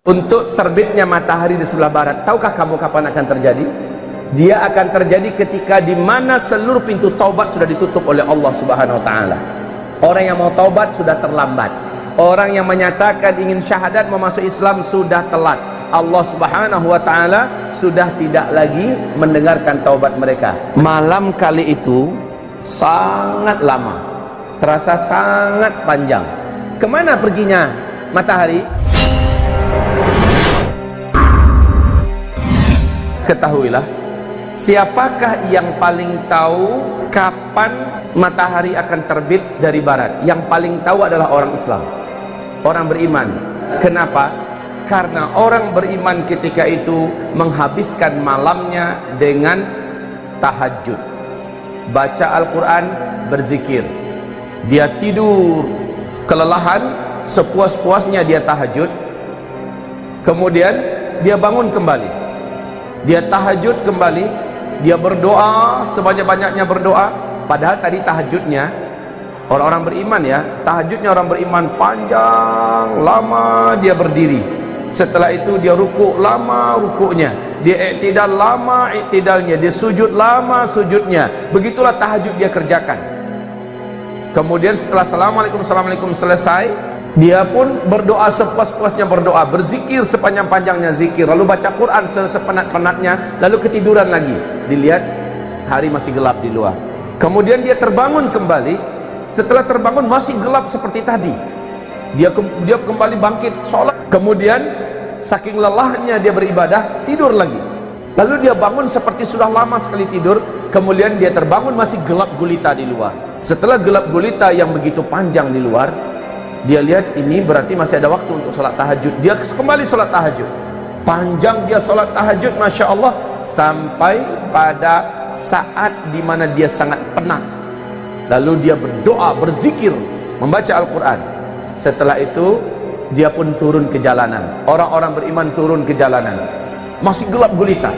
Untuk terbitnya matahari di sebelah barat, tahukah kamu kapan akan terjadi? Dia akan terjadi ketika di mana seluruh pintu taubat sudah ditutup oleh Allah Subhanahu wa taala. Orang yang mau taubat sudah terlambat. Orang yang menyatakan ingin syahadat memasuk Islam sudah telat. Allah Subhanahu wa taala sudah tidak lagi mendengarkan taubat mereka. Malam kali itu sangat lama, terasa sangat panjang. Kemana perginya matahari? Ketahuilah, siapakah yang paling tahu kapan matahari akan terbit dari barat? Yang paling tahu adalah orang Islam, orang beriman. Kenapa? Karena orang beriman ketika itu menghabiskan malamnya dengan tahajud, baca Al-Quran, berzikir. Dia tidur kelelahan, sepuas-puasnya dia tahajud, kemudian dia bangun kembali, dia tahajud kembali, dia berdoa sebanyak-banyaknya berdoa. Padahal tadi tahajudnya orang-orang beriman ya, tahajudnya orang beriman panjang lama, dia berdiri. Setelah itu dia rukuk lama rukuknya, dia iktidal lama iktidalnya, dia sujud lama sujudnya. Begitulah tahajud dia kerjakan. Kemudian setelah assalamualaikum selesai, dia pun berdoa sepuas-puasnya berdoa, berzikir sepanjang-panjangnya zikir, lalu baca Quran sepenat-penatnya, lalu ketiduran lagi. Dilihat hari masih gelap di luar. Kemudian dia terbangun kembali. Setelah terbangun masih gelap seperti tadi. Dia kembali bangkit sholat. Kemudian saking lelahnya dia beribadah, tidur lagi. Lalu dia bangun seperti sudah lama sekali tidur. Kemudian dia terbangun masih gelap gulita di luar. Setelah gelap gulita yang begitu panjang di luar, dia lihat ini berarti masih ada waktu untuk sholat tahajud. Dia kembali sholat tahajud. Panjang dia sholat tahajud, Masya Allah, sampai pada saat dimana dia sangat penat. Lalu dia berdoa, berzikir, membaca Al-Quran. Setelah itu dia pun turun ke jalanan. Orang-orang beriman turun ke jalanan, masih gelap gulita.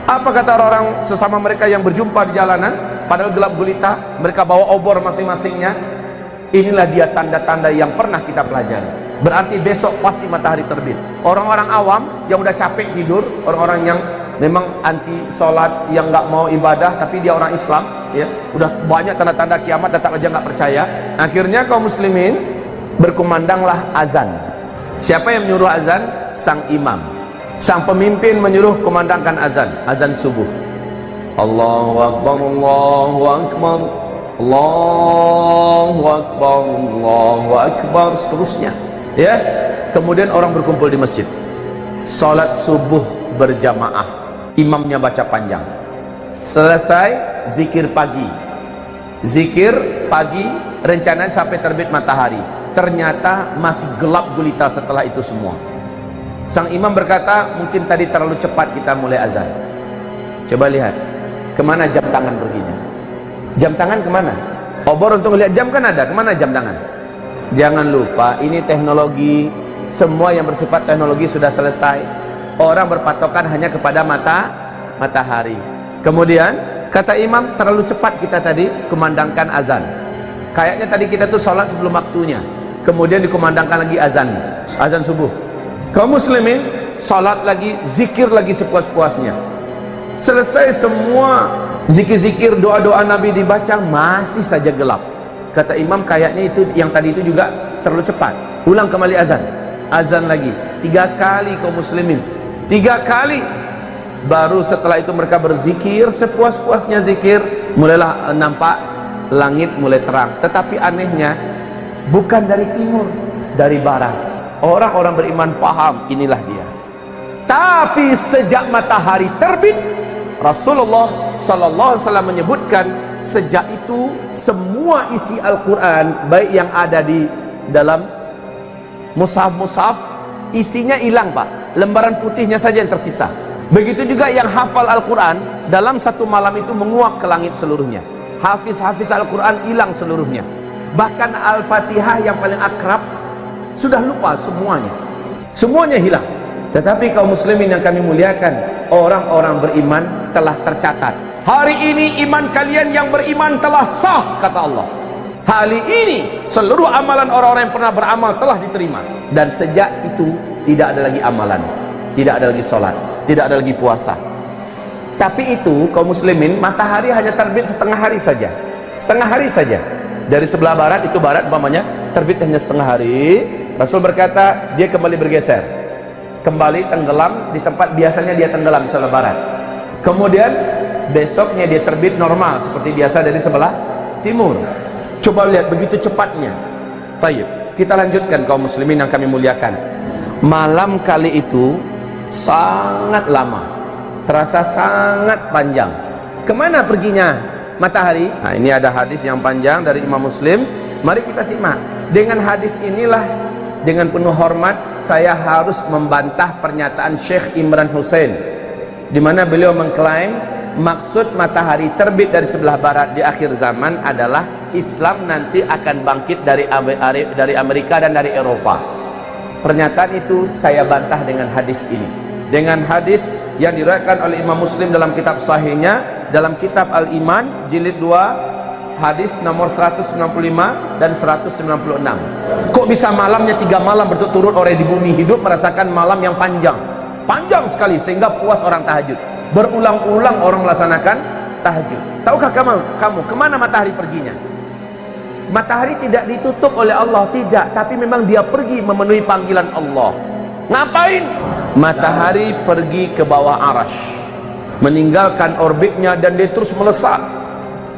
Apa kata orang-orang sesama mereka yang berjumpa di jalanan? Padahal gelap gulita, mereka bawa obor masing-masingnya. Inilah dia tanda-tanda yang pernah kita pelajari. Berarti besok pasti matahari terbit. Orang-orang awam yang udah capek tidur, orang-orang yang memang anti sholat, yang nggak mau ibadah, tapi dia orang Islam, ya, udah banyak tanda-tanda kiamat, tetap aja nggak percaya. Akhirnya kaum muslimin berkumandanglah azan. Siapa yang menyuruh azan? Sang imam, sang pemimpin menyuruh kumandangkan azan, azan subuh. Allahu Akbar, Allahu Akbar, Allahu Akbar, Allahu Akbar, seterusnya, ya. Kemudian orang berkumpul di masjid, salat subuh berjamaah, imamnya baca panjang. Selesai zikir pagi, rencananya sampai terbit matahari. Ternyata masih gelap gulita setelah itu semua. Sang imam berkata, mungkin tadi terlalu cepat kita mulai azan. Coba lihat, kemana jam tangan perginya? Jam tangan kemana? Obor untuk lihat jam kan ada, kemana jam tangan? Jangan lupa, ini teknologi, semua yang bersifat teknologi sudah selesai. Orang berpatokan hanya kepada matahari. Kemudian kata imam, terlalu cepat kita tadi kumandangkan azan. Kayaknya tadi kita tuh sholat sebelum waktunya. Kemudian dikumandangkan lagi azan subuh. Kaum muslimin sholat lagi, zikir lagi sepuas-puasnya. Selesai semua zikir-zikir, doa-doa Nabi dibaca, masih saja gelap. Kata imam, kayaknya itu yang tadi itu juga terlalu cepat. Ulang kembali azan lagi 3 kali kaum muslimin, 3 kali. Baru setelah itu mereka berzikir sepuas-puasnya zikir, mulailah nampak langit mulai terang. Tetapi anehnya bukan dari timur, dari barat. Orang-orang beriman paham inilah dia. Tapi sejak matahari terbit, Rasulullah sallallahu alaihi wasallam menyebutkan, sejak itu semua isi Al-Quran, baik yang ada di dalam mushaf, isinya hilang, Pak. Lembaran putihnya saja yang tersisa. Begitu juga yang hafal Al-Quran, dalam satu malam itu menguap ke langit seluruhnya. Hafiz Al-Quran hilang seluruhnya. Bahkan Al-Fatihah yang paling akrab sudah lupa semuanya hilang. Tetapi kaum muslimin yang kami muliakan, orang-orang beriman telah tercatat. Hari ini iman kalian yang beriman telah sah, kata Allah. Hari ini seluruh amalan orang-orang yang pernah beramal telah diterima. Dan sejak itu tidak ada lagi amalan, tidak ada lagi sholat, tidak ada lagi puasa. Tapi itu kaum muslimin, matahari hanya terbit setengah hari saja, setengah hari saja. Dari sebelah barat, itu barat umpamanya, terbit hanya setengah hari. Rasul berkata dia kembali bergeser, kembali tenggelam di tempat biasanya dia tenggelam di sebelah barat. Kemudian besoknya dia terbit normal seperti biasa dari sebelah timur. Coba lihat begitu cepatnya. Tayyib, kita lanjutkan kaum muslimin yang kami muliakan. Malam kali itu sangat lama, terasa sangat panjang. Kemana perginya matahari? Nah, ini ada hadis yang panjang dari Imam Muslim. Mari kita simak. Dengan hadis inilah, dengan penuh hormat, saya harus membantah pernyataan Syekh Imran Hussein, di mana beliau mengklaim maksud matahari terbit dari sebelah barat di akhir zaman adalah Islam nanti akan bangkit dari Amerika dan dari Eropa. Pernyataan itu saya bantah dengan hadis ini, dengan hadis yang diriwayatkan oleh Imam Muslim dalam kitab sahihnya, dalam kitab Al-Iman jilid 2 hadis nomor 195 dan 196. Kok bisa malamnya 3 malam berturut-turut orang di bumi hidup merasakan malam yang panjang, panjang sekali sehingga puas orang tahajud. Berulang-ulang orang melaksanakan tahajud. Tahukah kamu kemana matahari perginya? Matahari tidak ditutup oleh Allah, tidak, tapi memang dia pergi memenuhi panggilan Allah. Ngapain? Matahari pergi ke bawah Arash, meninggalkan orbitnya, dan dia terus melesat,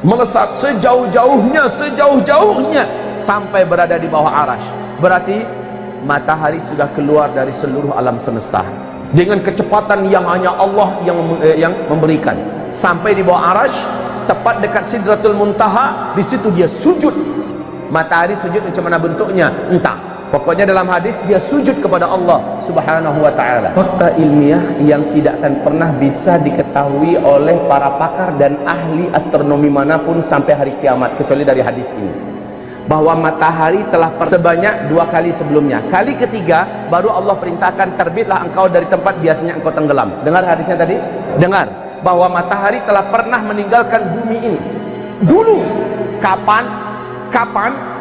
melesat sejauh-jauhnya, sejauh-jauhnya sampai berada di bawah Arash. Berarti matahari sudah keluar dari seluruh alam semesta dengan kecepatan yang hanya Allah yang memberikan, sampai di bawah Arash, tepat dekat Sidratul Muntaha. Di situ dia sujud. Matahari sujud macam mana bentuknya entah, pokoknya dalam hadis dia sujud kepada Allah Subhanahu wa ta'ala. Fakta ilmiah yang tidak akan pernah bisa diketahui oleh para pakar dan ahli astronomi manapun sampai hari kiamat, kecuali dari hadis ini, bahwa matahari telah sebanyak 2 kali sebelumnya. Kali ketiga baru Allah perintahkan, terbitlah engkau dari tempat biasanya engkau tenggelam. Dengar hadisnya tadi? Dengar bahwa matahari telah pernah meninggalkan bumi ini dulu. Kapan?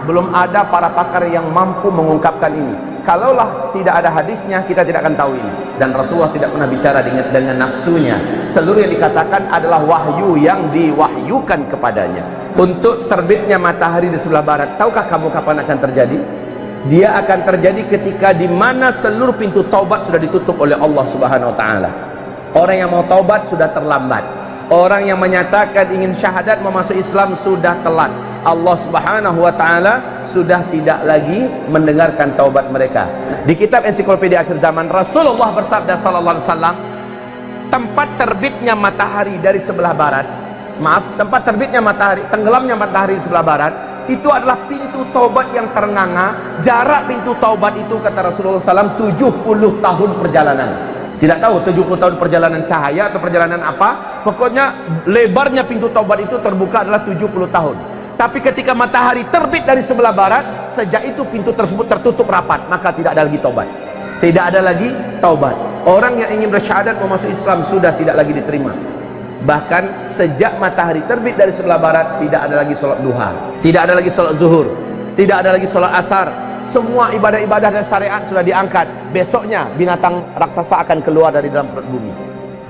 Belum ada para pakar yang mampu mengungkapkan ini. Kalaulah tidak ada hadisnya, kita tidak akan tahu ini. Dan Rasulullah tidak pernah bicara dengan nafsunya. Seluruh yang dikatakan adalah wahyu yang diwahyukan kepadanya. Untuk terbitnya matahari di sebelah barat, tahukah kamu kapan akan terjadi? Dia akan terjadi ketika di mana seluruh pintu taubat sudah ditutup oleh Allah Subhanahu wa ta'ala. Orang yang mau taubat sudah terlambat. Orang yang menyatakan ingin syahadat memasuk Islam sudah telat. Allah Subhanahu wa ta'ala sudah tidak lagi mendengarkan taubat mereka. Di kitab Ensiklopedia Akhir Zaman, Rasulullah bersabda sallallahu alaihi wasallam, tempat terbitnya matahari dari sebelah barat, tempat terbitnya matahari, tenggelamnya matahari di sebelah barat, itu adalah pintu taubat yang ternganga. Jarak pintu taubat itu, kata Rasulullah SAW, 70 tahun perjalanan. Tidak tahu 70 tahun perjalanan cahaya atau perjalanan apa, pokoknya lebarnya pintu taubat itu terbuka adalah 70 tahun. Tapi ketika matahari terbit dari sebelah barat, sejak itu pintu tersebut tertutup rapat, maka tidak ada lagi taubat. Tidak ada lagi taubat. Orang yang ingin bersyahadat mau masuk Islam sudah tidak lagi diterima. Bahkan sejak matahari terbit dari sebelah barat, tidak ada lagi sholat duha, tidak ada lagi sholat zuhur, tidak ada lagi sholat asar. Semua ibadah-ibadah dan syariat sudah diangkat. Besoknya binatang raksasa akan keluar dari dalam perut bumi.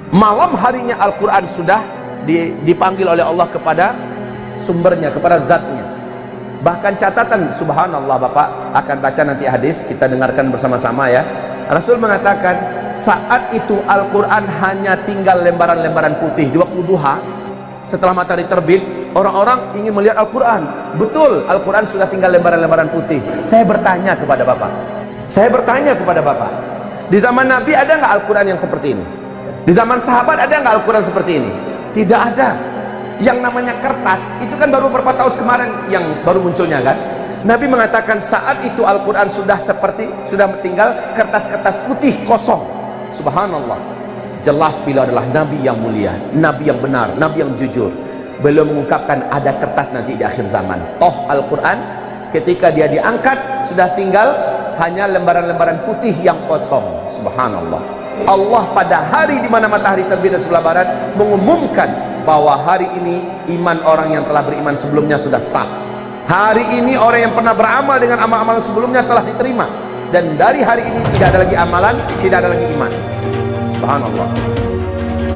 Malam harinya Al-Quran sudah dipanggil oleh Allah kepada sumbernya, kepada zatnya. Bahkan catatan, subhanallah, Bapak akan baca nanti hadis, kita dengarkan bersama-sama ya. Rasul mengatakan saat itu Al-Quran hanya tinggal lembaran-lembaran putih. Di waktu duha, setelah matahari terbit, orang-orang ingin melihat Al-Quran. Betul, Al-Quran sudah tinggal lembaran-lembaran putih. Saya bertanya kepada Bapak, di zaman Nabi ada nggak Al-Quran yang seperti ini? Di zaman sahabat ada nggak Al-Quran seperti ini? Tidak ada. Yang namanya kertas itu kan baru beberapa tahun kemarin yang baru munculnya kan. Nabi mengatakan saat itu Al-Quran sudah tinggal kertas-kertas putih kosong. Subhanallah, jelas beliau adalah Nabi yang mulia, Nabi yang benar, Nabi yang jujur. Beliau mengungkapkan ada kertas nanti di akhir zaman. Toh Al-Quran ketika dia diangkat sudah tinggal hanya lembaran-lembaran putih yang kosong. Subhanallah. Allah pada hari di mana matahari terbit dari sebelah barat mengumumkan bahwa hari ini iman orang yang telah beriman sebelumnya sudah sah. Hari ini orang yang pernah beramal dengan amal-amal sebelumnya telah diterima. dan dari hari ini tidak ada lagi amalan, tidak ada lagi iman. Subhanallah.